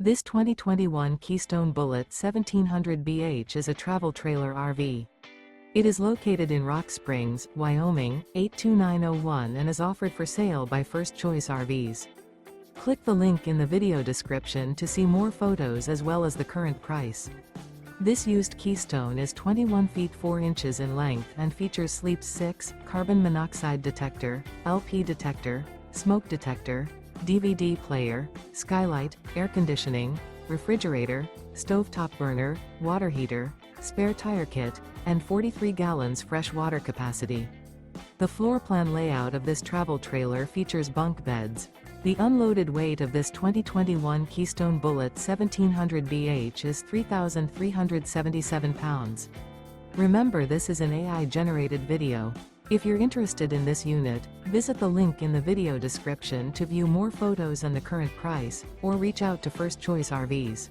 This 2021 Keystone Bullet 1700BH is a travel trailer RV. It is located in Rock Springs, Wyoming, 82901 and is offered for sale by First Choice RVs. Click the link in the video description to see more photos as well as the current price. This used Keystone is 21 feet 4 inches in length and features Sleep 6, carbon monoxide detector, LP detector, smoke detector, DVD player, skylight, air conditioning, refrigerator, stovetop burner, water heater, spare tire kit, and 43 gallons fresh water capacity. The floor plan layout of this travel trailer features bunk beds. The unloaded weight of this 2021 Keystone Bullet 1700BH is 3,377 pounds. Remember, this is an AI-generated video. If you're interested in this unit, visit the link in the video description to view more photos and the current price, or reach out to First Choice RVs.